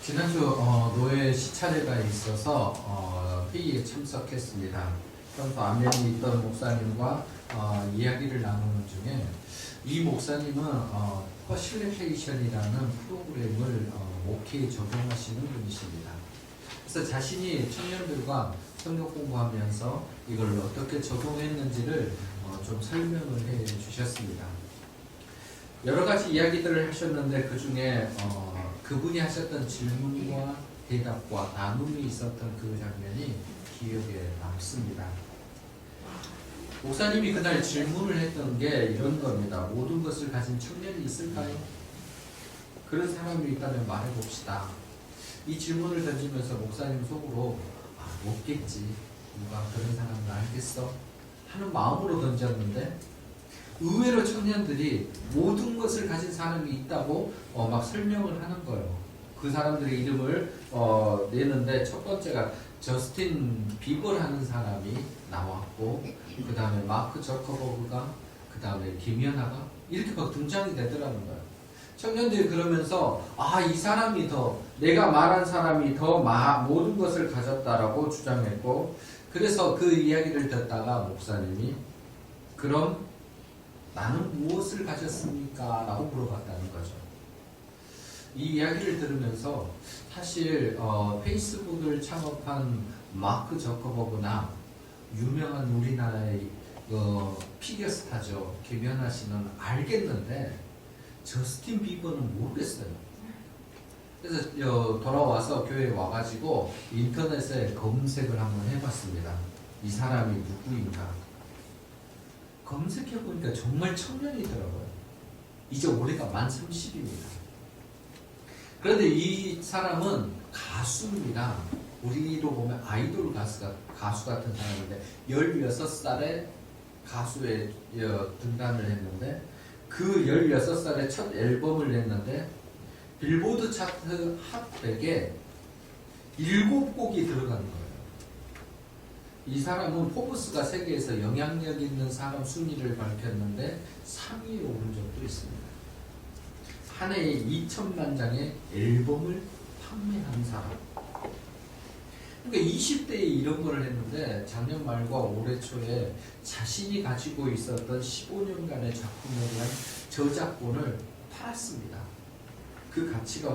지난주 노예 시차례가 있어서 회의에 참석했습니다. 평소 안면이 있던 목사님과 이야기를 나누는 중에 이 목사님은 퍼실리테이션이라는 프로그램을 목회에 적용하시는 분이십니다. 그래서 자신이 청년들과 성경 공부하면서 이걸 어떻게 적용했는지를 좀 설명을 해 주셨습니다. 여러 가지 이야기들을 하셨는데 그 중에 그분이 하셨던 질문과 대답과 나눔이 있었던 그 장면이 기억에 남습니다. 목사님이 그날 질문을 했던 게 이런 겁니다. 모든 것을 가진 청년이 있을까요? 그런 사람이 있다면 말해봅시다. 이 질문을 던지면서 목사님 속으로 없겠지. 누가 그런 사람을 알겠어? 하는 마음으로 던졌는데 의외로 청년들이 모든 것을 가진 사람이 있다고 막 설명을 하는 거예요. 그 사람들의 이름을 내는데 첫 번째가 저스틴 비버라는 사람이 나왔고, 그 다음에 마크 저커버그가, 그 다음에 김연아가 이렇게 막 등장이 되더라는 거예요. 청년들이 그러면서 이 사람이 더, 내가 말한 사람이 더 모든 것을 가졌다라고 주장했고, 그래서 그 이야기를 듣다가 목사님이 그럼 나는 무엇을 가졌습니까? 라고 물어봤다는 거죠. 이 이야기를 들으면서 사실 페이스북을 창업한 마크 저커버그나 유명한 우리나라의 피겨스타죠. 김연아 씨는 알겠는데 저스틴 비버는 모르겠어요. 그래서 돌아와서 교회에 와가지고 인터넷에 검색을 한번 해봤습니다. 이 사람이 누구인가? 검색해보니까 정말 청년이더라고요. 이제 올해가 만 30입니다. 그런데 이 사람은 가수입니다. 우리로 보면 아이돌 가수 같은 사람인데 16살에 가수에 등단을 했는데 그 16살에 첫 앨범을 냈는데 빌보드 차트 핫 100에 7곡이 들어간 거예요. 이 사람은 포브스가 세계에서 영향력 있는 사람 순위를 밝혔는데 3위에 오른 적도 있습니다. 한 해에 2천만 장의 앨범을 판매한 사람. 그러니까 20대에 이런 걸 했는데 작년 말과 올해 초에 자신이 가지고 있었던 15년간의 작품에 대한 저작권을 팔았습니다. 그 가치가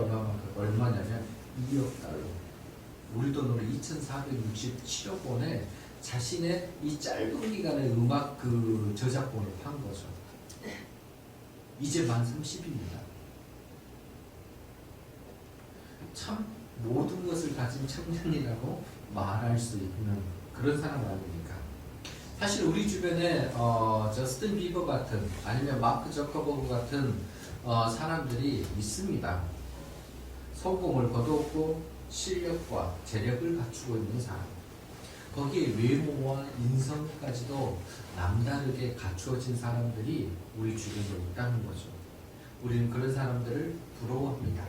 얼마냐면 2억 달러. 우리 돈으로 2,467억 원에 자신의 이 짧은 기간의 음악 그 저작권을 판 거죠. 이제 만 30입니다. 참 모든 것을 가진 청년이라고 말할 수 있는 그런 사람 아닙니까? 사실 우리 주변에 저스틴 비버 같은 아니면 마크 저커버그 같은 사람들이 있습니다. 성공을 거두었고 실력과 재력을 갖추고 있는 사람, 거기에 외모와 인성까지도 남다르게 갖추어진 사람들이 우리 주변에 있다는 거죠. 우리는 그런 사람들을 부러워합니다.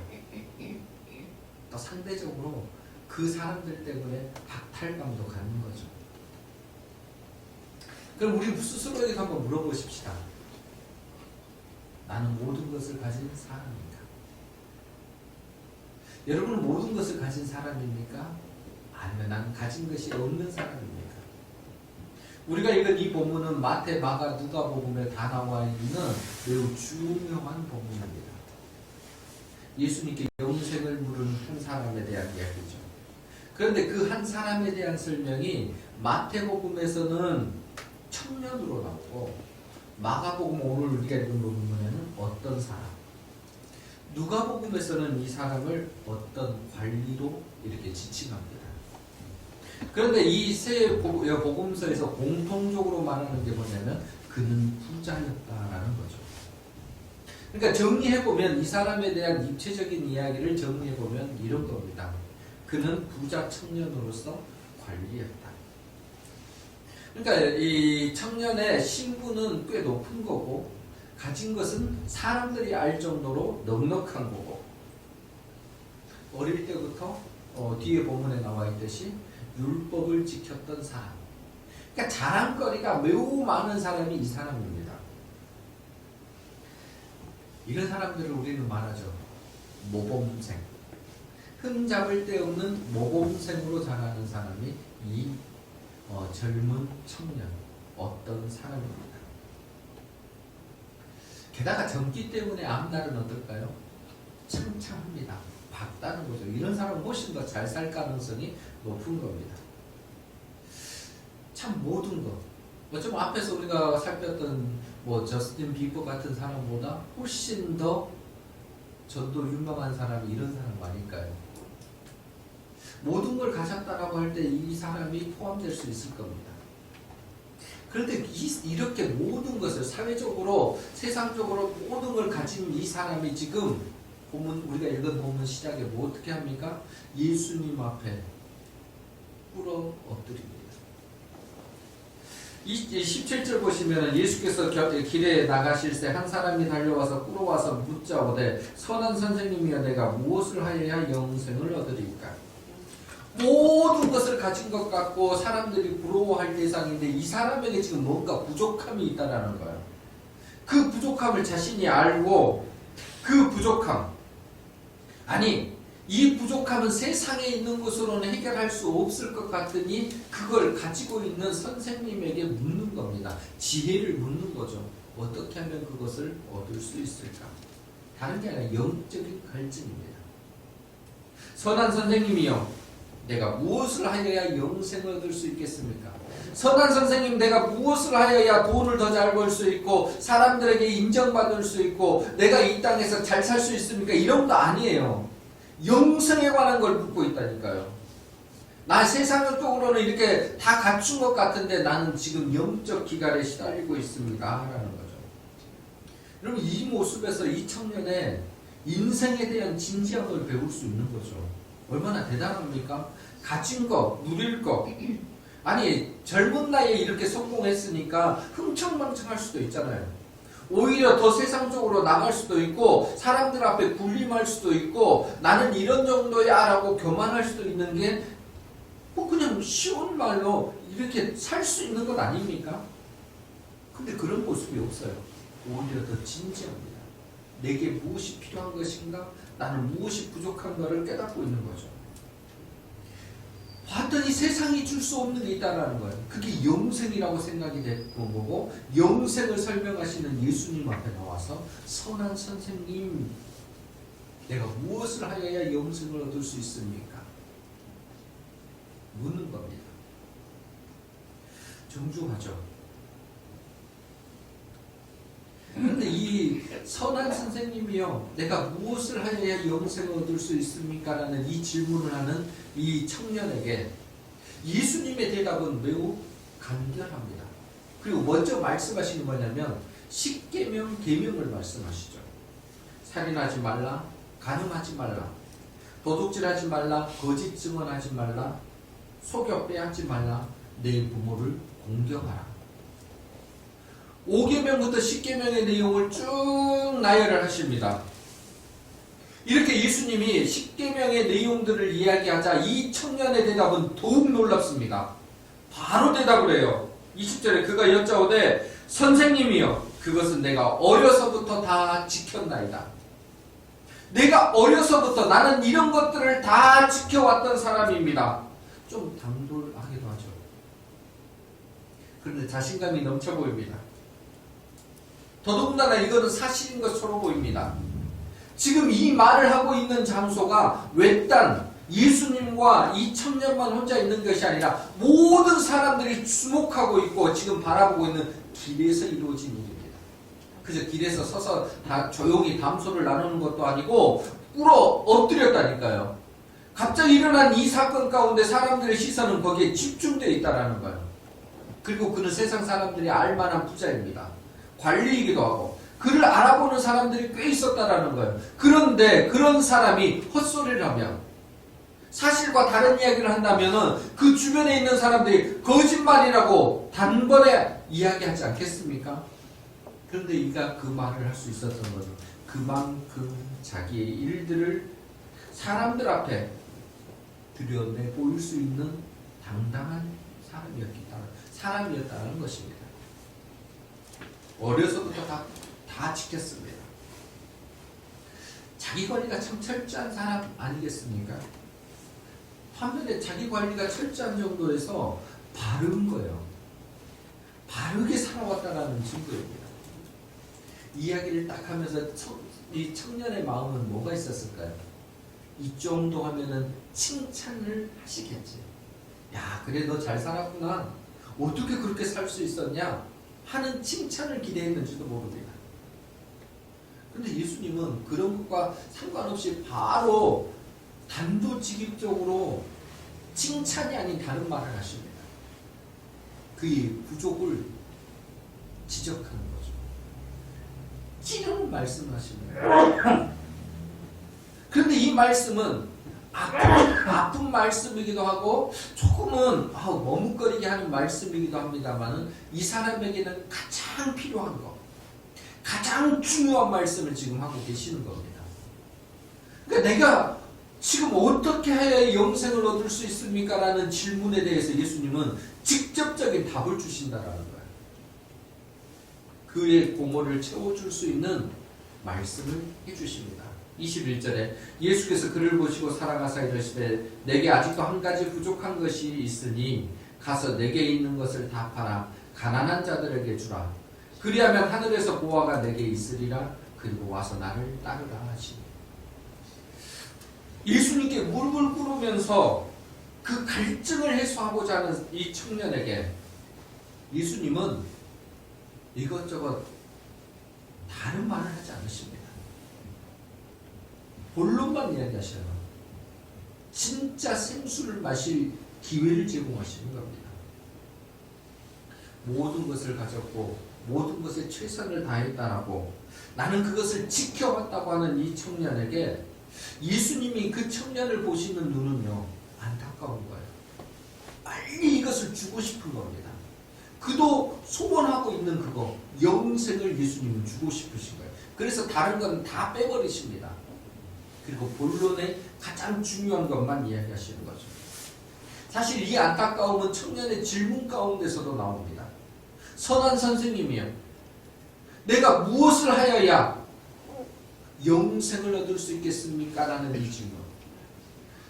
또 상대적으로 그 사람들 때문에 박탈감도 갖는 거죠. 그럼 우리 스스로에게 한번 물어보십시다. 나는 모든 것을 가진 사람입니다. 여러분은 모든 것을 가진 사람입니까? 아니면 나는 가진 것이 없는 사람입니까? 우리가 읽은 이 본문은 마태, 마가, 누가복음에 다 나와 있는 매우 중요한 본문입니다. 예수님께 영생을 물은 한 사람에 대한 이야기죠. 그런데 그 한 사람에 대한 설명이 마태복음에서는 청년으로 나오고 마가복음 오늘 우리가 읽은 부분에는 어떤 사람, 누가복음에서는 이 사람을 어떤 관리로 이렇게 지칭합니다. 그런데 이 세 복음서에서 공통적으로 말하는 게 뭐냐면 그는 부자였다라는 거죠. 그러니까 정리해보면 이 사람에 대한 입체적인 이야기를 정리해보면 이런 겁니다. 그는 부자 청년으로서 관리했다. 그러니까 이 청년의 신분은 꽤 높은 거고 가진 것은 사람들이 알 정도로 넉넉한 거고 어릴 때부터 뒤에 본문에 나와 있듯이 율법을 지켰던 사람. 그러니까 자랑거리가 매우 많은 사람이 이 사람입니다. 이런 사람들을 우리는 말하죠. 모범생. 흠잡을 데 없는 모범생으로 자라는 사람이 이 젊은 청년 어떤 사람입니다. 게다가 젊기 때문에 앞날은 어떨까요? 창창합니다. 밝다는 거죠. 이런 사람은 훨씬 더 잘 살 가능성이 높은 겁니다. 참 모든 것. 어쩌면 앞에서 우리가 살폈던 저스틴 비버 같은 사람보다 훨씬 더 전도 유명한 사람이 이런 사람 아닐까요? 모든 걸 가졌다라고 할 때 이 사람이 포함될 수 있을 겁니다. 그런데 이렇게 모든 것을 사회적으로, 세상적으로 모든 걸 가진 이 사람이 지금 우리가 읽은 본문 시작에 어떻게 합니까? 예수님 앞에 꿇어 엎드립니다. 17절 보시면 예수께서 길에 나가실새 한 사람이 달려와서 꿇어와서 묻자오되 선한 선생님이여 내가 무엇을 하여야 영생을 얻으리까? 모든 것을 가진 것 같고 사람들이 부러워할 대상인데 이 사람에게 지금 뭔가 부족함이 있다라는 거예요. 그 부족함을 자신이 알고 그 부족함, 이 부족함은 세상에 있는 것으로는 해결할 수 없을 것 같으니 그걸 가지고 있는 선생님에게 묻는 겁니다. 지혜를 묻는 거죠. 어떻게 하면 그것을 얻을 수 있을까? 다른 게 아니라 영적인 갈증입니다. 선한 선생님이여 내가 무엇을 하여야 영생을 얻을 수 있겠습니까? 선한 선생님 내가 무엇을 하여야 돈을 더 잘 벌 수 있고 사람들에게 인정받을 수 있고 내가 이 땅에서 잘 살 수 있습니까? 이런 거 아니에요. 영생에 관한 걸 묻고 있다니까요. 나 세상적으로는 이렇게 다 갖춘 것 같은데 나는 지금 영적 기갈에 시달리고 있습니다. 라는 거죠. 여러분 이 모습에서 이 청년의 인생에 대한 진지함을 배울 수 있는 거죠. 얼마나 대단합니까? 가진 것, 누릴 것. 젊은 나이에 이렇게 성공했으니까 흥청망청할 수도 있잖아요. 오히려 더 세상적으로 나갈 수도 있고 사람들 앞에 군림할 수도 있고 나는 이런 정도야 라고 교만할 수도 있는 게 그냥 쉬운 말로 이렇게 살 수 있는 것 아닙니까? 근데 그런 모습이 없어요. 오히려 더 진지합니다. 내게 무엇이 필요한 것인가? 나는 무엇이 부족한가를 깨닫고 있는 거죠. 봤더니 세상이 줄 수 없는 게 있다는 거예요. 그게 영생이라고 생각이 됐던 거고 영생을 설명하시는 예수님 앞에 나와서 선한 선생님 내가 무엇을 하여야 영생을 얻을 수 있습니까? 묻는 겁니다. 정중하죠. 그런데 이 선한 선생님이요 내가 무엇을 하여야 영생을 얻을 수 있습니까? 라는 이 질문을 하는 이 청년에게 예수님의 대답은 매우 간결합니다. 그리고 먼저 말씀하시는 뭐냐면 십계명, 계명을 말씀하시죠. 살인하지 말라, 간음하지 말라, 도둑질하지 말라, 거짓 증언하지 말라, 속여 빼앗지 말라, 내 부모를 공경하라. 5계명부터 10계명의 내용을 쭉 나열을 하십니다. 이렇게 예수님이 10계명의 내용들을 이야기하자 이 청년의 대답은 더욱 놀랍습니다. 바로 대답을 해요. 20절에 그가 여짜오되 선생님이여 그것은 내가 어려서부터 다 지켰나이다. 내가 어려서부터 나는 이런 것들을 다 지켜왔던 사람입니다. 좀 당돌하기도 하죠. 그런데 자신감이 넘쳐 보입니다. 더더군다나 이거는 사실인 것처럼 보입니다. 지금 이 말을 하고 있는 장소가 외딴 예수님과 이 청년만 혼자 있는 것이 아니라 모든 사람들이 주목하고 있고 지금 바라보고 있는 길에서 이루어진 일입니다. 그저 길에서 서서 다 조용히 담소를 나누는 것도 아니고 꿇어 엎드렸다니까요. 갑자기 일어난 이 사건 가운데 사람들의 시선은 거기에 집중되어 있다는 거예요. 그리고 그는 세상 사람들이 알만한 부자입니다. 관리이기도 하고 그를 알아보는 사람들이 꽤 있었다라는 거예요. 그런데 그런 사람이 헛소리를 하면 사실과 다른 이야기를 한다면 그 주변에 있는 사람들이 거짓말이라고 단번에 이야기하지 않겠습니까? 그런데 이가 그 말을 할 수 있었던 것은 그만큼 자기의 일들을 사람들 앞에 들여내 보일 수 있는 당당한 사람이었다는 것입니다. 어려서부터 다 지켰습니다. 자기 관리가 참 철저한 사람 아니겠습니까? 반면에 자기 관리가 철저한 정도에서 바른 거예요. 바르게 살아왔다는 증거입니다. 이야기를 딱 하면서 이 청년의 마음은 뭐가 있었을까요? 이 정도 하면은 칭찬을 하시겠지. 야, 그래 너 잘 살았구나. 어떻게 그렇게 살 수 있었냐? 하는 칭찬을 기대했는지도 모릅니다. 근데 예수님은 그런 것과 상관없이 바로 단도직입적으로 칭찬이 아닌 다른 말을 하십니다. 그의 부족을 지적하는 거죠. 찌르는 말씀을 하십니다. 그런데 이 말씀은 아픈 말씀이기도 하고 조금은 머뭇거리게 하는 말씀이기도 합니다만 이 사람에게는 가장 필요한 것, 가장 중요한 말씀을 지금 하고 계시는 겁니다. 그러니까 내가 지금 어떻게 해야 영생을 얻을 수 있습니까? 라는 질문에 대해서 예수님은 직접적인 답을 주신다라는 거예요. 그의 공허를 채워줄 수 있는 말씀을 해주십니다. 21절에 예수께서 그를 보시고 살아가사 이르시되 내게 아직도 한 가지 부족한 것이 있으니 가서 내게 있는 것을 다 팔아 가난한 자들에게 주라. 그리하면 하늘에서 보화가 내게 있으리라. 그리고 와서 나를 따르라 하시니. 예수님께 무릎을 꿇으면서 그 갈증을 해소하고자 하는 이 청년에게 예수님은 이것저것 다른 말을 하지 않으십니다. 본론만 이야기하셔요. 진짜 생수를 마실 기회를 제공하시는 겁니다. 모든 것을 가졌고 모든 것에 최선을 다했다라고 나는 그것을 지켜왔다고 하는 이 청년에게 예수님이 그 청년을 보시는 눈은요 안타까운 거예요. 빨리 이것을 주고 싶은 겁니다. 그도 소원하고 있는 그거 영생을 예수님은 주고 싶으신 거예요. 그래서 다른 건 다 빼버리십니다. 그리고 본론의 가장 중요한 것만 이야기하시는 거죠. 사실 이 안타까움은 청년의 질문 가운데서도 나옵니다. 선한 선생님이요, 내가 무엇을 하여야 영생을 얻을 수 있겠습니까? 라는 이 질문.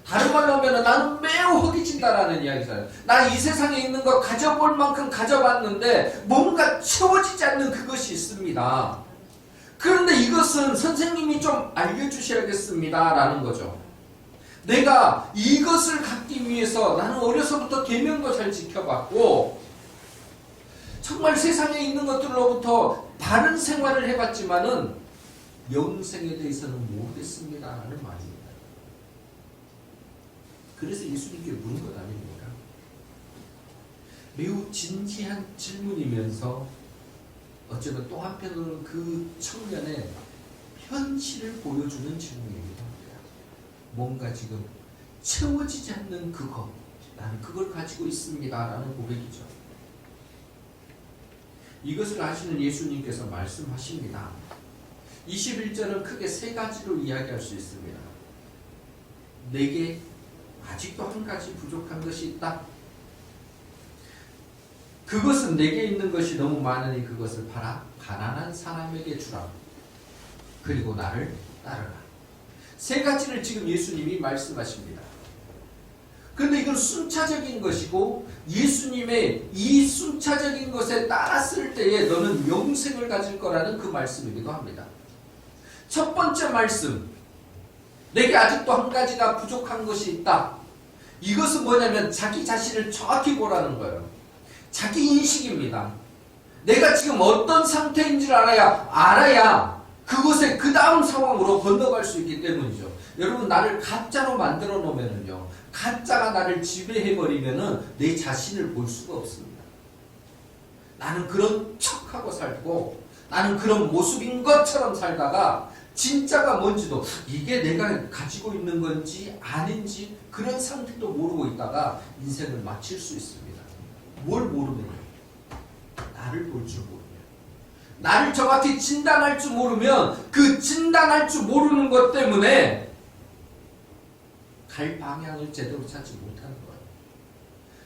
다른 말로 하면 나는 매우 허기진다라는 이야기잖아요. 나 이 세상에 있는 거 가져볼 만큼 가져봤는데 뭔가 채워지지 않는 그것이 있습니다. 그런데 이것은 선생님이 좀 알려주셔야겠습니다 라는 거죠. 내가 이것을 갖기 위해서 나는 어려서부터 계명도 잘 지켜봤고 정말 세상에 있는 것들로부터 바른 생활을 해봤지만은 영생에 대해서는 모르겠습니다 라는 말입니다. 그래서 예수님께 물은 것 아닙니까? 매우 진지한 질문이면서 어쩌면 또 한편으로는 그 청년의 현실을 보여주는 질문이기도 합니다. 뭔가 지금 채워지지 않는 그것, 나는 그걸 가지고 있습니다 라는 고백이죠. 이것을 아시는 예수님께서 말씀하십니다. 21절은 크게 세 가지로 이야기할 수 있습니다. 내게 아직도 한 가지 부족한 것이 있다. 그것은 내게 있는 것이 너무 많으니 그것을 팔아 가난한 사람에게 주라. 그리고 나를 따르라. 세 가지를 지금 예수님이 말씀하십니다. 그런데 이건 순차적인 것이고 예수님의 이 순차적인 것에 따랐을 때에 너는 영생을 가질 거라는 그 말씀이기도 합니다. 첫 번째 말씀, 내게 아직도 한 가지가 부족한 것이 있다. 이것은 뭐냐면 자기 자신을 정확히 보라는 거예요. 자기 인식입니다. 내가 지금 어떤 상태인지를 알아야 그것에 그 다음 상황으로 건너갈 수 있기 때문이죠. 여러분, 나를 가짜로 만들어 놓으면은요, 가짜가 나를 지배해버리면은 내 자신을 볼 수가 없습니다. 나는 그런 척하고 살고 나는 그런 모습인 것처럼 살다가 진짜가 뭔지도 이게 내가 가지고 있는 건지 아닌지 그런 상태도 모르고 있다가 인생을 마칠 수 있습니다. 뭘 모르면요? 나를 볼 줄 모르면, 나를 정확히 진단할 줄 모르면 그 진단할 줄 모르는 것 때문에 갈 방향을 제대로 찾지 못하는 거예요.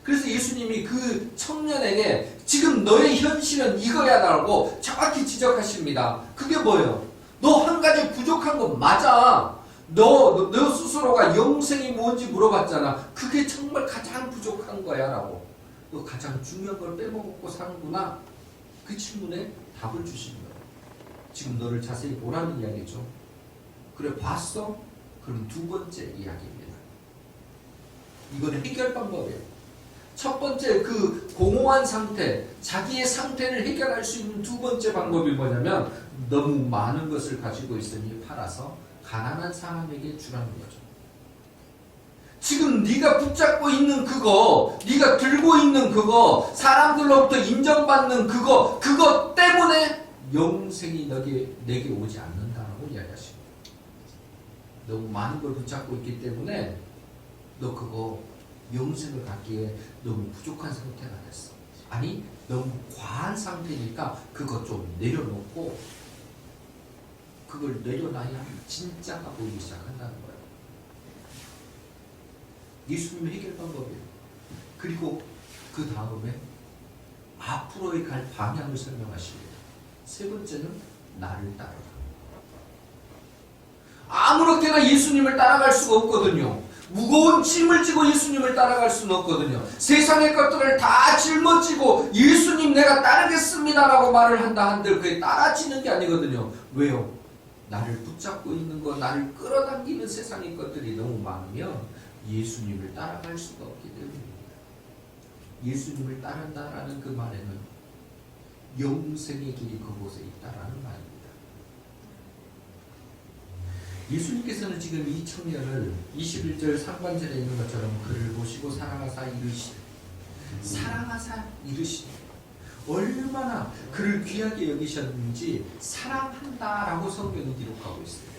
그래서 예수님이 그 청년에게 지금 너의 현실은 이거야라고 정확히 지적하십니다. 그게 뭐예요? 너 한 가지 부족한 건 맞아. 너 스스로가 영생이 뭔지 물어봤잖아. 그게 정말 가장 부족한 거야 라고. 너 가장 중요한 걸 빼먹고 사는구나. 그 질문에 답을 주시는 거예요. 지금 너를 자세히 보라는 이야기죠. 그래 봤어? 그럼 두 번째 이야기입니다. 이거는 해결 방법이에요. 첫 번째 그 공허한 상태, 자기의 상태를 해결할 수 있는 두 번째 방법이 뭐냐면 너무 많은 것을 가지고 있으니 팔아서 가난한 사람에게 주라는 거죠. 지금 네가 붙잡고 있는 그거, 네가 들고 있는 그거, 사람들로부터 인정받는 그거 때문에 영생이 내게 오지 않는다라고 이야기하십니다. 너무 많은 걸 붙잡고 있기 때문에 너 그거 영생을 갖기에 너무 부족한 상태가 됐어. 아니 너무 과한 상태니까 그거 좀 내려놓고 그걸 내려놔야 진짜가 보이기 시작한다는 거예요. 예수님의 해결 방법이에요. 그리고 그 다음에 앞으로의 갈 방향을 설명하십니다. 세 번째는 나를 따르라. 아무렇게나 예수님을 따라갈 수가 없거든요. 무거운 짐을 지고 예수님을 따라갈 수는 없거든요. 세상의 것들을 다 짊어지고 예수님 내가 따르겠습니다라고 말을 한다 한들 그게 따라지는 게 아니거든요. 왜요? 나를 붙잡고 있는 거, 나를 끌어당기는 세상의 것들이 너무 많으면 예수님을 따라갈 수가 없기 때문입니다. 예수님을 따른다라는 그 말에는 영생의 길이 그곳에 있다라는 말입니다. 예수님께서는 지금 이 청년을 21절 상반절에 있는 것처럼 그를 보시고 사랑하사 이르시되 얼마나 그를 귀하게 여기셨는지 사랑한다라고 성경이 기록하고 있어요.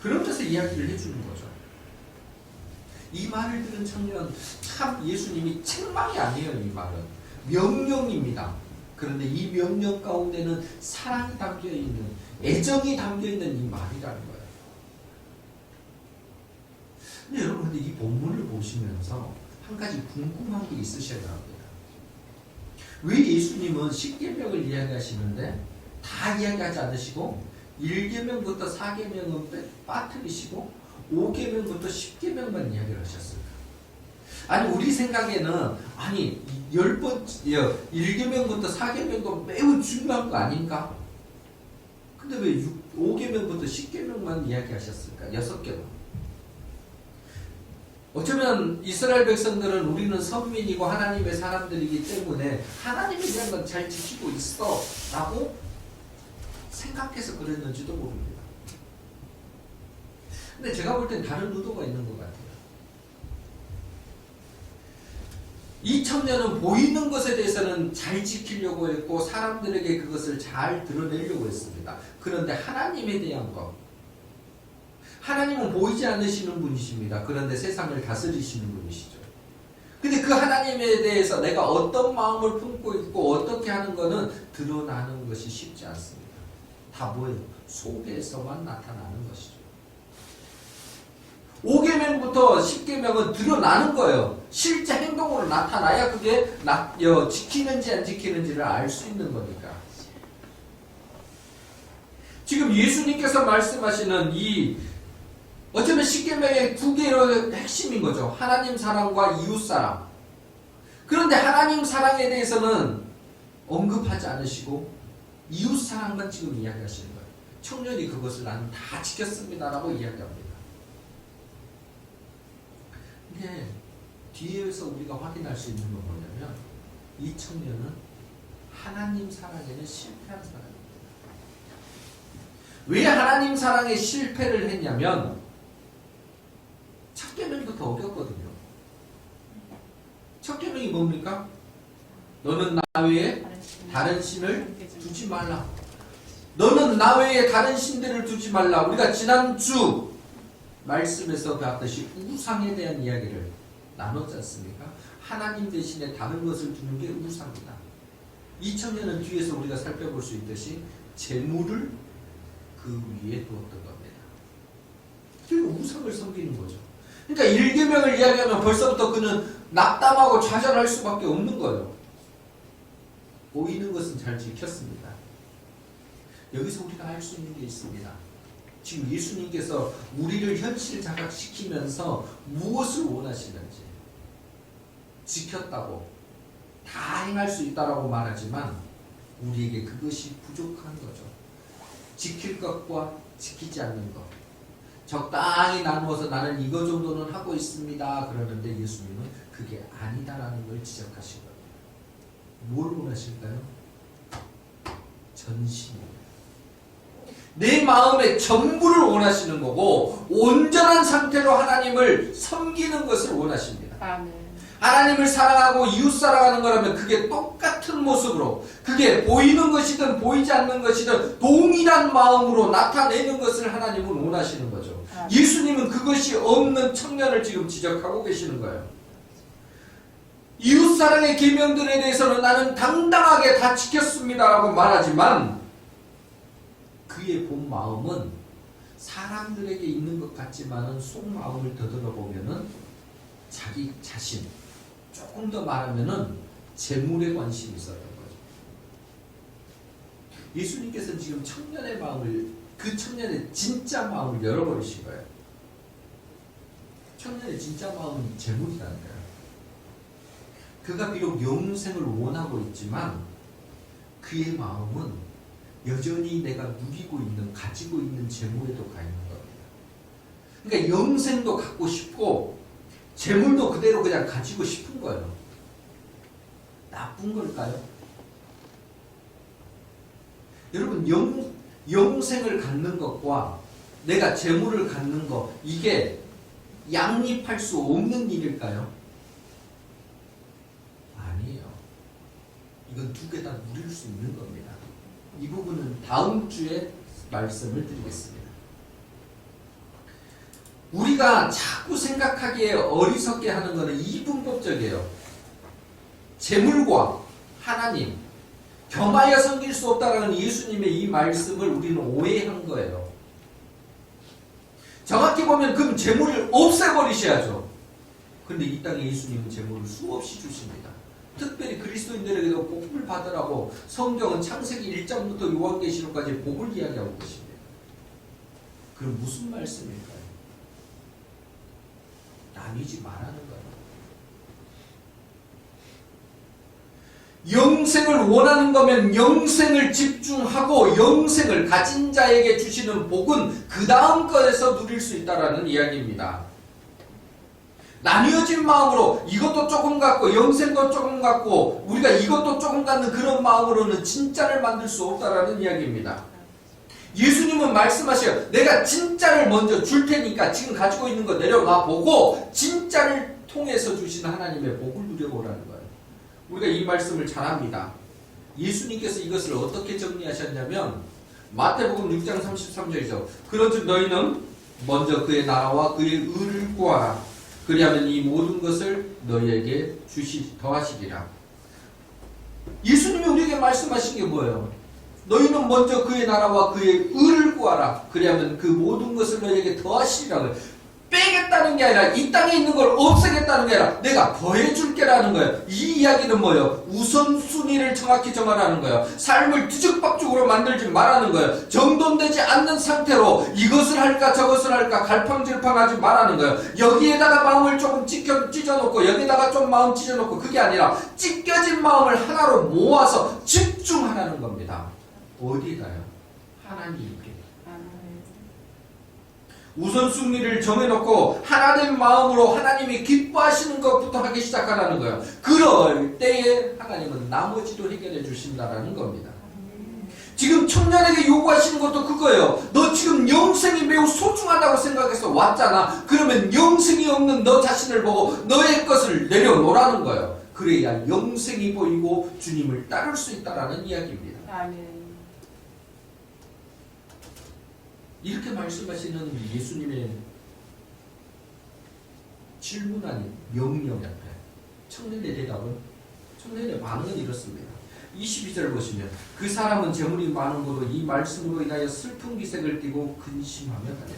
그러면서 이야기를 해주는 거죠. 이 말을 들은 청년 참 예수님이 책망이 아니에요. 이 말은 명령입니다. 그런데 이 명령 가운데는 사랑이 담겨있는, 애정이 담겨있는 이 말이라는 거예요. 근데 여러분 이 본문을 보시면서 한 가지 궁금한 게 있으셔야 합니다. 왜 예수님은 10계명을 이야기하시는데 다 이야기하지 않으시고 1계명부터 4계명은 빠뜨리시고 5계명부터 10계명만 이야기를 하셨을까? 아니 우리 생각에는 아니 1계명부터 4계명도 매우 중요한 거 아닌가? 근데 왜 5계명부터 10계명만 이야기하셨을까? 6계명. 어쩌면 이스라엘 백성들은 우리는 선민이고 하나님의 사람들이기 때문에 하나님에 대한 건 잘 지키고 있어 라고 생각해서 그랬는지도 모릅니다. 근데 제가 볼 땐 다른 의도가 있는 것 같아요. 이 청년은 보이는 것에 대해서는 잘 지키려고 했고 사람들에게 그것을 잘 드러내려고 했습니다. 그런데 하나님에 대한 것, 하나님은 보이지 않으시는 분이십니다. 그런데 세상을 다스리시는 분이시죠. 근데 그 하나님에 대해서 내가 어떤 마음을 품고 있고 어떻게 하는 것은 드러나는 것이 쉽지 않습니다. 다 뭐예요? 속에서만 나타나는 것이죠. 5계명부터 10계명은 드러나는 거예요. 실제 행동으로 나타나야 그게 지키는지 안 지키는지를 알 수 있는 거니까. 지금 예수님께서 말씀하시는 이 어쩌면 10계명의 두 개의 핵심인 거죠. 하나님 사랑과 이웃 사랑. 그런데 하나님 사랑에 대해서는 언급하지 않으시고 이웃 사랑만 지금 이야기하시는 거예요. 청년이 그것을 나는 다 지켰습니다라고 이야기합니다. 근데 뒤에서 우리가 확인할 수 있는 건 뭐냐면 이 청년은 하나님 사랑에는 실패한 사람입니다. 왜 하나님 사랑에 실패를 했냐면 첫 계명부터 어겼거든요. 첫 계명이 뭡니까? 너는 나 외에 다른 신을 두지 말라. 너는 나 외에 다른 신들을 두지 말라. 우리가 지난주 말씀에서 배웠듯이 우상에 대한 이야기를 나눴지 않습니까? 하나님 대신에 다른 것을 두는 게 우상이다. 이 청년은 뒤에서 우리가 살펴볼 수 있듯이 재물을 그 위에 두었던 겁니다. 그리고 우상을 섬기는 거죠. 그러니까 1계명을 이야기하면 벌써부터 그는 낙담하고 좌절할 수밖에 없는 거예요. 보이는 것은 잘 지켰습니다. 여기서 우리가 알 수 있는 게 있습니다. 지금 예수님께서 우리를 현실 자각시키면서 무엇을 원하시는지, 지켰다고 다 행할 수 있다라고 말하지만 우리에게 그것이 부족한 거죠. 지킬 것과 지키지 않는 것, 적당히 나누어서 나는 이거 정도는 하고 있습니다 그러는데 예수님은 그게 아니다라는 걸 지적하신 겁니다. 뭘 원하실까요? 전심입니다. 내 마음의 전부를 원하시는 거고 온전한 상태로 하나님을 섬기는 것을 원하십니다. 아멘. 하나님을 사랑하고 이웃 사랑하는 거라면 그게 똑같은 모습으로, 그게 보이는 것이든 보이지 않는 것이든 동일한 마음으로 나타내는 것을 하나님은 원하시는 거죠. 예수님은 그것이 없는 청년을 지금 지적하고 계시는 거예요. 이웃 사랑의 계명들에 대해서는 나는 당당하게 다 지켰습니다라고 말하지만 그의 본 마음은 사람들에게 있는 것 같지만은 속마음을 더들어보면은 자기 자신, 조금 더 말하면은 재물에 관심이 있었던 거죠. 예수님께서는 지금 청년의 마음을, 그 청년의 진짜 마음을 열어버리신 거예요. 청년의 진짜 마음은 재물이라는 거예요. 그가 비록 영생을 원하고 있지만 그의 마음은 여전히 내가 누리고 있는, 가지고 있는 재물에도 가 있는 겁니다. 그러니까 영생도 갖고 싶고 재물도 그대로 그냥 가지고 싶은 거예요. 나쁜 걸까요? 여러분, 영생을 갖는 것과 내가 재물을 갖는 것, 이게 양립할 수 없는 일일까요? 아니에요. 이건 두 개 다 누릴 수 있는 겁니다. 이 부분은 다음 주에 말씀을 드리겠습니다. 우리가 자꾸 생각하기에 어리석게 하는 것은 이분법적이에요. 재물과 하나님, 겸하여 섬길 수 없다라는 예수님의 이 말씀을 우리는 오해한 거예요. 정확히 보면 그럼 재물을 없애버리셔야죠. 그런데 이 땅에 예수님은 재물을 수없이 주십니다. 특별히 그리스도인들에게도 복을 받으라고 성경은 창세기 1장부터 요한계시록까지 복을 이야기하고 계십니다. 그럼 무슨 말씀일까요? 나뉘지 말라는 거예요. 영생을 원하는 거면 영생을 집중하고 영생을 가진 자에게 주시는 복은 그 다음 것에서 누릴 수 있다는 이야기입니다. 나뉘어진 마음으로 이것도 조금 갖고 영생도 조금 갖고 우리가 이것도 조금 갖는 그런 마음으로는 진짜를 만들 수 없다는 이야기입니다. 예수님은 말씀하셔요. 내가 진짜를 먼저 줄 테니까 지금 가지고 있는 거 내려놔 보고 진짜를 통해서 주시는 하나님의 복을 누려보라는 거예요. 우리가 이 말씀을 잘 합니다. 예수님께서 이것을 어떻게 정리하셨냐면 마태복음 6장 33절이죠. 그런즉 너희는 먼저 그의 나라와 그의 의를 구하라. 그리하면 이 모든 것을 너희에게 더하시리라. 예수님이 우리에게 말씀하신 게 뭐예요? 너희는 먼저 그의 나라와 그의 의를 구하라. 그리하면 그 모든 것을 너희에게 더하시리라. 빼겠다는 게 아니라 이 땅에 있는 걸 없애겠다는 게 아니라 내가 더해줄게라는 거예요. 이 이야기는 뭐예요? 우선순위를 정확히 정하라는 거예요. 삶을 뒤죽박죽으로 만들지 말라는 거예요. 정돈되지 않는 상태로 이것을 할까 저것을 할까 갈팡질팡하지 말라는 거예요. 여기에다가 마음을 조금 찢어놓고 여기다가 좀 마음 찢어놓고 그게 아니라 찢겨진 마음을 하나로 모아서 집중하라는 겁니다. 어디가요? 하나님께. 우선순위를 정해놓고 하나님 마음으로 하나님이 기뻐하시는 것부터 하기 시작하라는 거예요. 그럴 때에 하나님은 나머지도 해결해 주신다라는 겁니다. 지금 청년에게 요구하시는 것도 그거예요. 너 지금 영생이 매우 소중하다고 생각해서 왔잖아. 그러면 영생이 없는 너 자신을 보고 너의 것을 내려놓으라는 거예요. 그래야 영생이 보이고 주님을 따를 수 있다라는 이야기입니다. 아멘. 이렇게 말씀하시는 예수님의 질문 아닌 명령 앞에 청년의 대답은, 청년의 반응은 이렇습니다. 22절 보시면 그 사람은 재물이 많은 것으로 이 말씀으로 인하여 슬픈 기색을 띠고 근심하며 가냐.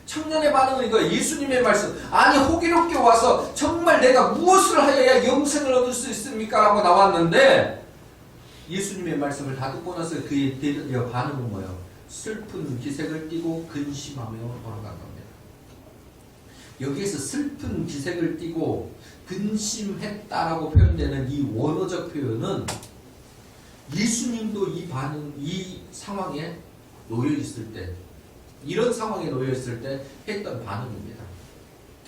청년의 반응은 이거예요. 예수님의 말씀. 아니 호기롭게 와서 정말 내가 무엇을 하여야 영생을 얻을 수 있습니까? 라고 나왔는데 예수님의 말씀을 다 듣고 나서 그의 반응은 뭐예요? 슬픈 기색을 띠고 근심하며 돌아간 겁니다. 여기에서 슬픈 기색을 띠고 근심했다라고 표현되는 이 원어적 표현은 예수님도 이 상황에 놓여 있을 때, 이런 상황에 놓여 있을 때 했던 반응입니다.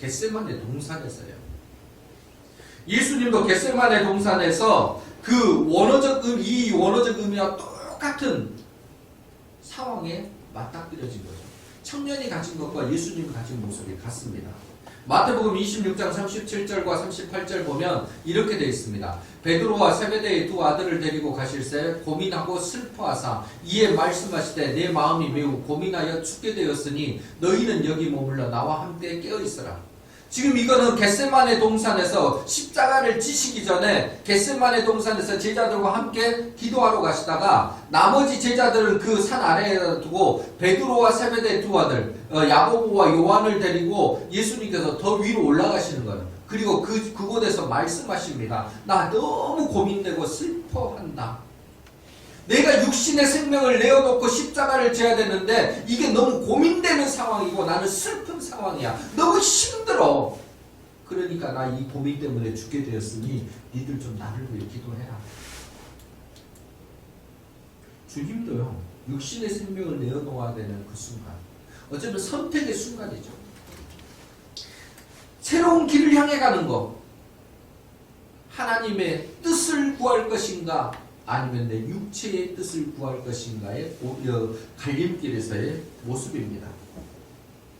겟세마네 동산에서요. 예수님도 겟세마네 동산에서 그 원어적 의미와 똑같은 상황에 맞닥뜨려진 거죠. 청년이 가진 것과 예수님이 가진 모습이 같습니다. 마태복음 26장 37절과 38절 보면 이렇게 되어 있습니다. 베드로와 세베대의 두 아들을 데리고 가실새 고민하고 슬퍼하사 이에 말씀하시되 내 마음이 매우 고민하여 죽게 되었으니 너희는 여기 머물러 나와 함께 깨어 있으라. 지금 이거는 겟세마네 동산에서 십자가를 지시기 전에 겟세마네 동산에서 제자들과 함께 기도하러 가시다가 나머지 제자들은 그 산 아래에 두고 베드로와 세베대의 두 아들 야고보와 요한을 데리고 예수님께서 더 위로 올라가시는 거예요. 그리고 그곳에서 말씀하십니다. 나 너무 고민되고 슬퍼한다. 내가 육신의 생명을 내어놓고 십자가를 져야 되는데 이게 너무 고민되는 상황이고 나는 슬픈 상황이야. 너무 힘들어. 그러니까 나 이 고민 때문에 죽게 되었으니 니들 좀 나를 위해 기도해라. 주님도요. 육신의 생명을 내어놓아야 되는 그 순간. 어쩌면 선택의 순간이죠. 새로운 길을 향해 가는 거. 하나님의 뜻을 구할 것인가? 아니면 내 육체의 뜻을 구할 것인가의 갈림길에서의 모습입니다.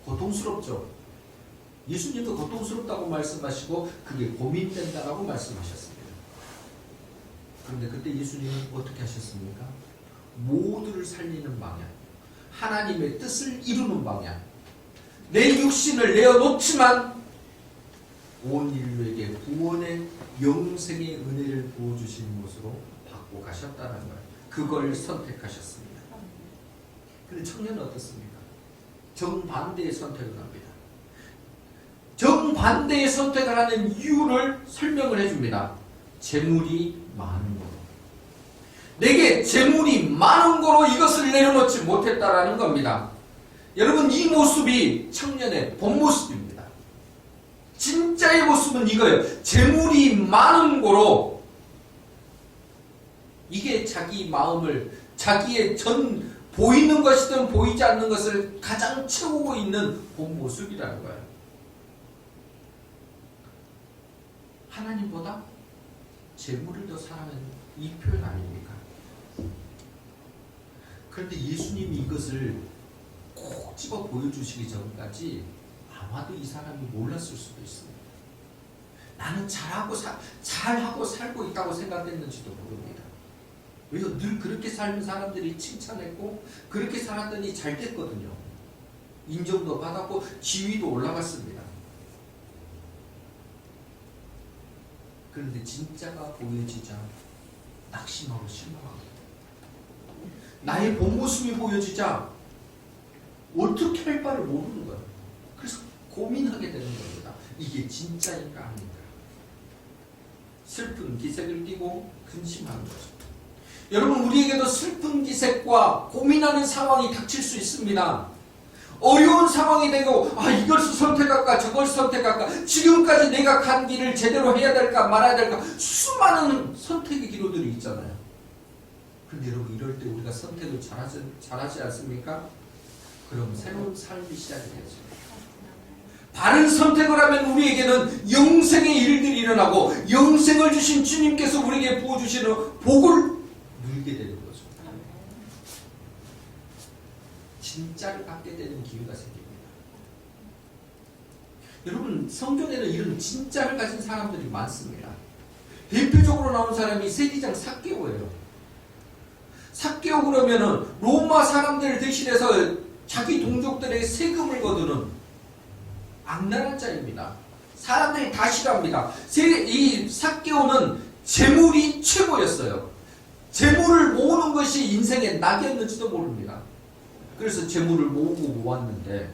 고통스럽죠. 예수님도 고통스럽다고 말씀하시고 그게 고민된다라고 말씀하셨습니다. 그런데 그때 예수님은 어떻게 하셨습니까? 모두를 살리는 방향, 하나님의 뜻을 이루는 방향, 내 육신을 내어놓지만 온 인류에게 구원의 영생의 은혜를 부어주시는 것으로 받고 가셨다는 거예요. 그걸 선택하셨습니다. 그런데 청년은 어떻습니까? 정반대의 선택을 합니다. 정반대의 선택을 하는 이유를 설명을 해줍니다. 재물이 많은 거로. 내게 재물이 많은 거로 이것을 내려놓지 못했다라는 겁니다. 여러분, 이 모습이 청년의 본 모습입니다. 진짜의 모습은 이거예요. 재물이 많은 거로 이게 자기 마음을, 자기의 보이는 것이든 보이지 않는 것을 가장 채우고 있는 본 모습이라는 거예요. 하나님보다 재물을 더 사랑하는 이 표현 아닙니까? 그런데 예수님이 이것을 꼭 집어 보여주시기 전까지 아마도 이 사람이 몰랐을 수도 있습니다. 나는 잘하고 살고 있다고 생각했는지도 모릅니다. 왜요? 늘 그렇게 살는 사람들이 칭찬했고 그렇게 살았더니 잘 됐거든요. 인정도 받았고 지위도 올라갔습니다. 그런데 진짜가 보여지자 낙심하고 실망합니다. 나의 본 모습이 보여지자 어떻게 할 바를 모르는 거예요. 그래서 고민하게 되는 겁니다. 이게 진짜인가 아닌가. 슬픈 기색을 띠고 근심하는 거죠. 여러분, 우리에게도 슬픈 기색과 고민하는 상황이 닥칠 수 있습니다. 어려운 상황이 되고 이것을 선택할까 저걸 선택할까, 지금까지 내가 간 길을 제대로 해야 될까 말아야 될까, 수많은 선택의 기로들이 있잖아요. 그런데 여러분, 이럴 때 우리가 선택을 잘하지 않습니까? 그럼 새로운 삶이 시작이 되죠. 바른 선택을 하면 우리에게는 영생의 일들이 일어나고 영생을 주신 주님께서 우리에게 부어주시는 복을 누리게 되는 거죠. 진짜를 갖게 되는 기회가 생깁니다. 여러분, 성경에는 이런 진짜를 가진 사람들이 많습니다. 대표적으로 나온 사람이 세기장 삭개오예요. 삭개오 그러면은 로마 사람들 대신해서 자기 동족들의 세금을 거두는 악랄한 자입니다. 사람들이 다 싫어합니다. 이 삭개오는 재물이 최고였어요. 재물을 모으는 것이 인생의 낙이었는지도 모릅니다. 그래서 재물을 모으고 모았는데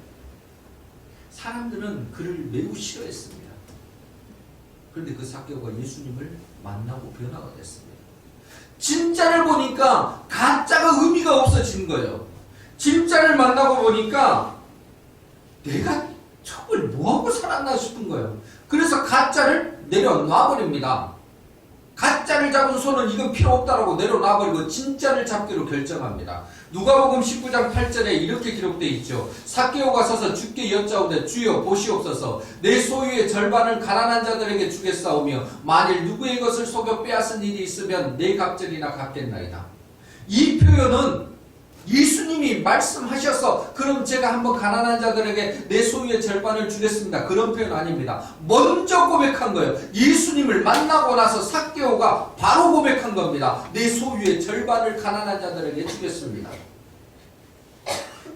사람들은 그를 매우 싫어했습니다. 그런데 그 삭개오가 예수님을 만나고 변화가 됐습니다. 진짜를 보니까 가짜가 의미가 없어지는 거예요. 진짜를 만나고 보니까 내가 정말 뭐하고 살았나 싶은 거예요. 그래서 가짜를 내려놔버립니다. 가짜를 잡은 손은 이건 필요 없다라고 내려놔버리고 진짜를 잡기로 결정합니다. 누가복음 19장 8절에 이렇게 기록되어 있죠. 삭개오가 서서 주께 여짜오되 주여 보시옵소서 내 소유의 절반을 가난한 자들에게 주겠사오며 만일 누구의 것을 속여 빼앗은 일이 있으면 내 갑절이나 갚겠나이다. 이 표현은 예수님이 말씀하셔서 그럼 제가 한번 가난한 자들에게 내 소유의 절반을 주겠습니다. 그런 표현 아닙니다. 먼저 고백한 거예요. 예수님을 만나고 나서 삭개오가 바로 고백한 겁니다. 내 소유의 절반을 가난한 자들에게 주겠습니다.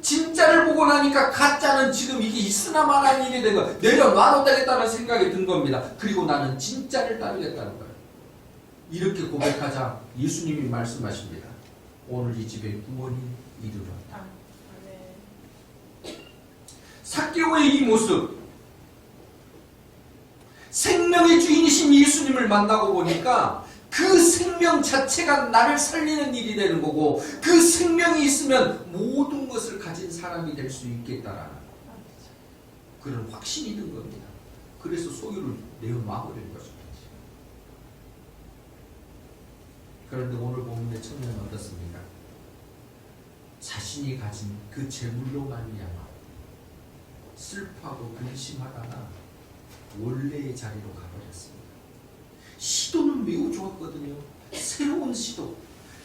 진짜를 보고 나니까 가짜는 지금 이게 있으나마나 일이 된 거예요. 내려놔도 되겠다는 생각이 든 겁니다. 그리고 나는 진짜를 따르겠다는 거예요. 이렇게 고백하자 예수님이 말씀하십니다. 오늘 이 집에 구원이 이르렀다. 삭개오의 이 모습, 생명의 주인이신 예수님을 만나고 보니까 그 생명 자체가 나를 살리는 일이 되는 거고 그 생명이 있으면 모든 것을 가진 사람이 될 수 있겠다라는 그런 확신이 든 겁니다. 그래서 소유를 내어놔버린 것입니다. 그런데 오늘 본문의 청년은 어떻습니까? 자신이 가진 그 재물로 말미암아 슬퍼하고 근심하다가 원래의 자리로 가버렸습니다. 시도는 매우 좋았거든요. 새로운 시도.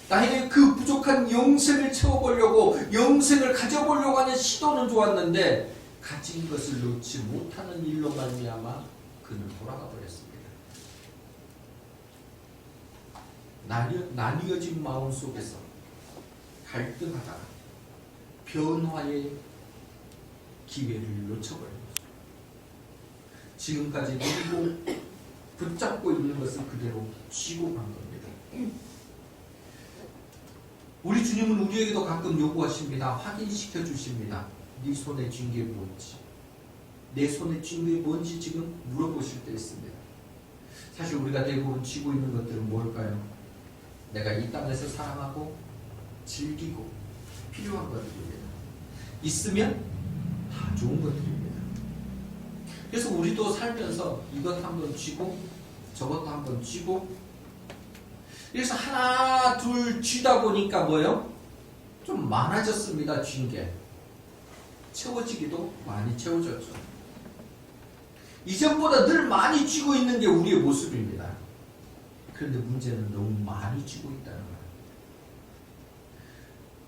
나의 그 부족한 영생을 채워보려고 영생을 가져보려고 하는 시도는 좋았는데 가진 것을 놓지 못하는 일로 말미암아 그는 돌아가 버렸습니다. 나뉘어진 마음 속에서 갈등하다가 변화의 기회를 놓쳐버린 거죠. 지금까지 누리고 붙잡고 있는 것을 그대로 쥐고 간 겁니다. 우리 주님은 우리에게도 가끔 요구하십니다. 확인시켜 주십니다. 네 손에 쥔 게 뭔지, 내 손에 쥔 게 뭔지 지금 물어보실 때 있습니다. 사실 우리가 대부분 쥐고 있는 것들은 뭘까요? 내가 이 땅에서 사랑하고 즐기고 필요한 것들입니다. 있으면 다 좋은 것들입니다. 그래서 우리도 살면서 이것 한번 쥐고 저것도 한번 쥐고 그래서 하나 둘 쥐다 보니까 뭐예요? 좀 많아졌습니다. 쥔 게 채워지기도 많이 채워졌죠. 이전보다 늘 많이 쥐고 있는 게 우리의 모습입니다. 그런데 문제는 너무 많이 쥐고 있다는 거예요.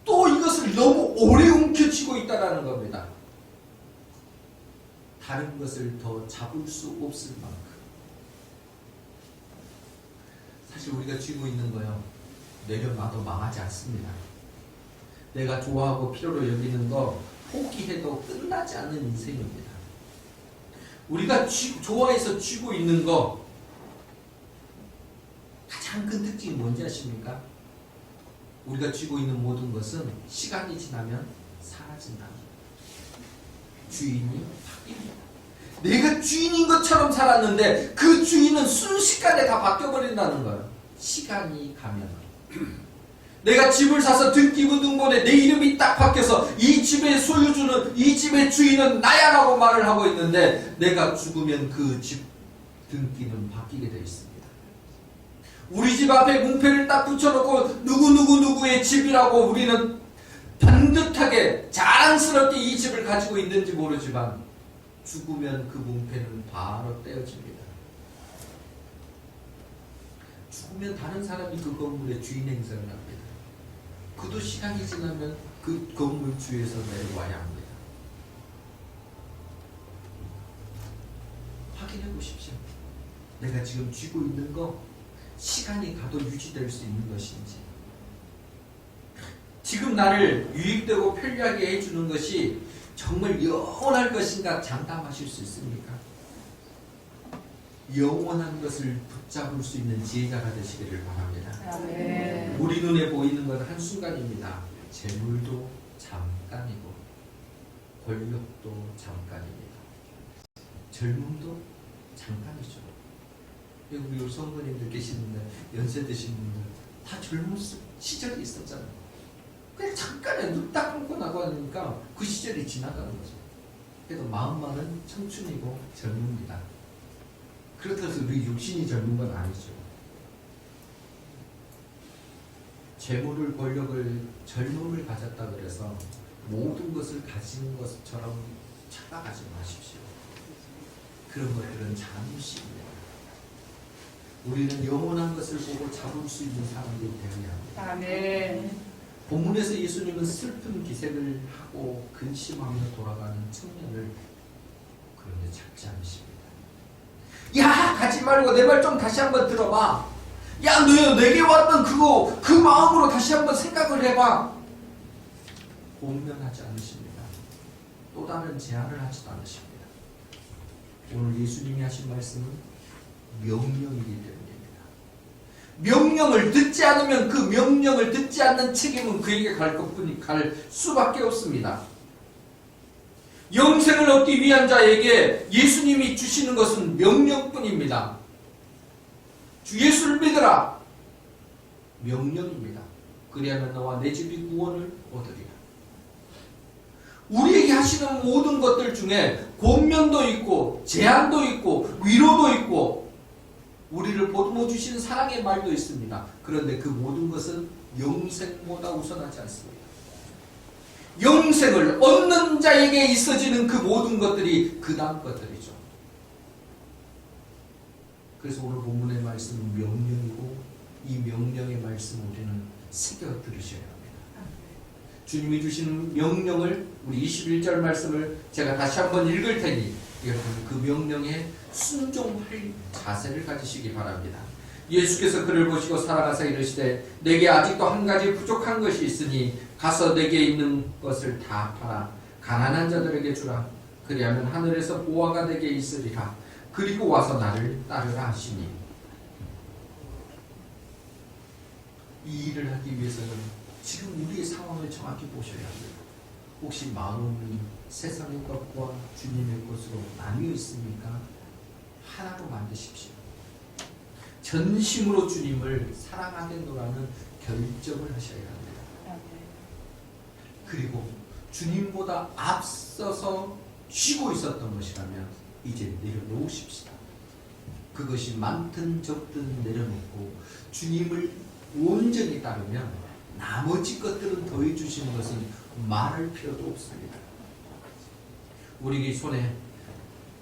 또 이것을 너무 오래 움켜쥐고 있다는 겁니다. 다른 것을 더 잡을 수 없을 만큼. 사실 우리가 쥐고 있는 거요. 내려놔도 망하지 않습니다. 내가 좋아하고 필요로 여기는 거 포기해도 끝나지 않는 인생입니다. 우리가 좋아해서 쥐고 있는 거 가장 큰 특징이 뭔지 아십니까? 우리가 쥐고 있는 모든 것은 시간이 지나면 사라진다. 주인이 바뀝니다. 내가 주인인 것처럼 살았는데 그 주인은 순식간에 다 바뀌어버린다는 거예요. 시간이 가면. 내가 집을 사서 등기부 등본에 내 이름이 딱 바뀌어서 이 집의 소유주는, 이 집의 주인은 나야 라고 말을 하고 있는데 내가 죽으면 그 집 등기는 바뀌게 되어 있습니다. 우리 집 앞에 문패를 딱 붙여놓고 누구의 집이라고 우리는 반듯하게 자랑스럽게 이 집을 가지고 있는지 모르지만 죽으면 그 문패는 바로 떼어집니다. 죽으면 다른 사람이 그 건물의 주인 행세를 합니다. 그도 시간이 지나면 그 건물 주에서 내려와야 합니다. 확인해 보십시오. 내가 지금 쥐고 있는 거 시간이 가도 유지될 수 있는 것인지, 지금 나를 유익되고 편리하게 해주는 것이 정말 영원할 것인가 장담하실 수 있습니까? 영원한 것을 붙잡을 수 있는 지혜자가 되시기를 바랍니다. 네. 우리 눈에 보이는 건 한순간입니다. 재물도 잠깐이고 권력도 잠깐입니다. 젊음도 잠깐이죠. 우리 성도님들 계시는데 연세 드신 분들 다 젊은 시절이 있었잖아요. 그냥 잠깐에 눈 딱 감고 나가니까 그 시절이 지나가는 거죠. 그래도 마음만은 청춘이고 젊습니다. 그렇다고 해서 우리 육신이 젊은 건 아니죠. 재물을, 권력을, 젊음을 가졌다 그래서 모든 것을 가진 것처럼 착각하지 마십시오. 그런 것들은 잠시입니다. 우리는 영원한 것을 보고 잡을 수 있는 사람들이 되어야 합니다. 아멘. 본문에서 예수님은 슬픈 기색을 하고 근심하며 돌아가는 청년을 그런데 잡지 않으십니다. 야, 가지 말고 내 말 좀 다시 한번 들어봐. 야, 너 내게 왔던 그거 그 마음으로 다시 한번 생각을 해봐. 공면하지 않으십니다. 또 다른 제안을 하지도 않으십니다. 오늘 예수님이 하신 말씀은 명령이기 때문입니다. 명령을 듣지 않으면 그 명령을 듣지 않는 책임은 그에게 갈 수밖에 없습니다. 영생을 얻기 위한 자에게 예수님이 주시는 것은 명령뿐입니다. 주 예수를 믿으라. 명령입니다. 그리하면 너와 내 집이 구원을 얻으리라. 우리에게 하시는 모든 것들 중에 권면도 있고 제안도 있고 위로도 있고 우리를 보듬어 주시는 사랑의 말도 있습니다. 그런데 그 모든 것은 영생보다 우선하지 않습니다. 영생을 얻는 자에게 있어지는 그 모든 것들이 그 다음 것들이죠. 그래서 오늘 본문의 말씀은 명령이고 이 명령의 말씀 우리는 새겨 들으셔야 합니다. 주님이 주시는 명령을 우리 21절 말씀을 제가 다시 한번 읽을 테니 여러분 그 명령에 순종할 자세를 가지시기 바랍니다. 예수께서 그를 보시고 살아가서 이르시되 내게 아직도 한 가지 부족한 것이 있으니 가서 내게 있는 것을 다 팔아 가난한 자들에게 주라. 그리하면 하늘에서 보화가 내게 있으리라. 그리고 와서 나를 따르라 하시니 이 일을 하기 위해서는 지금 우리의 상황을 정확히 보셔야 합니다. 혹시 마음이 세상의 것과 주님의 것으로 나뉘어 있습니까? 하나로 만드십시오. 전심으로 주님을 사랑하겠노라는 결정을 하셔야 합니다. 그리고 주님보다 앞서서 쥐고 있었던 것이라면 이제 내려놓으십시다. 그것이 많든 적든 내려놓고 주님을 온전히 따르면 나머지 것들은 더해 주시는 것은 말할 필요도 없습니다. 우리 손에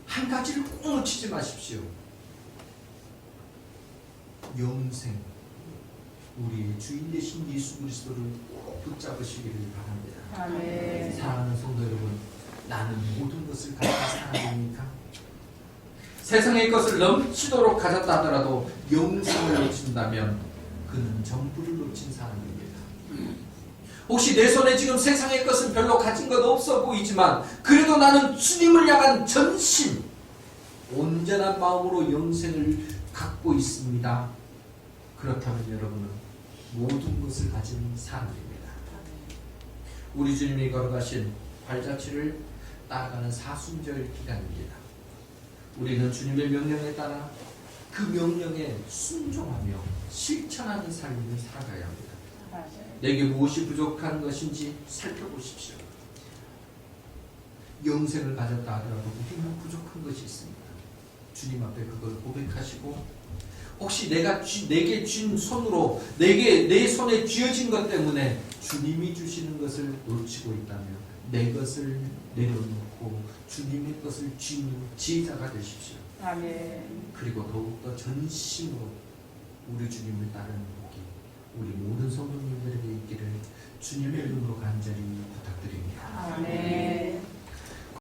한 가지를 꼭 놓치지 마십시오. 영생, 우리의 주인 되신 예수 그리스도를 꼭 붙잡으시기를 바랍니다. 아멘. 사랑하는 성도 여러분, 나는 모든 것을 갖다 살아갑니까? 세상의 것을 넘치도록 가졌다 하더라도 영생을 놓친다면 그는 전부를 놓친 사람입니다. 혹시 내 손에 지금 세상의 것은 별로 가진 것 없어 보이지만 그래도 나는 주님을 향한 전심, 온전한 마음으로 영생을 갖고 있습니다. 그렇다면 여러분은 모든 것을 가진 사람입니다. 우리 주님이 걸어가신 발자취를 따라가는 사순절 기간입니다. 우리는 주님의 명령에 따라 그 명령에 순종하며 실천하는 삶을 살아가야 합니다. 내게 무엇이 부족한 것인지 살펴보십시오. 영생을 가졌다 하더라도 우리는 부족한 것이 있습니다. 주님 앞에 그걸 고백하시고 혹시 내게 쥔 손으로 내 손에 쥐어진 것 때문에 주님이 주시는 것을 놓치고 있다면 내 것을 내려놓고 주님의 것을 쥐는 지혜자가 되십시오. 아멘. 그리고 더욱더 전심으로 우리 주님을 따르는 복이 우리 모든 성도님들에게 있기를 주님의 이름으로 간절히 부탁드립니다. 아멘.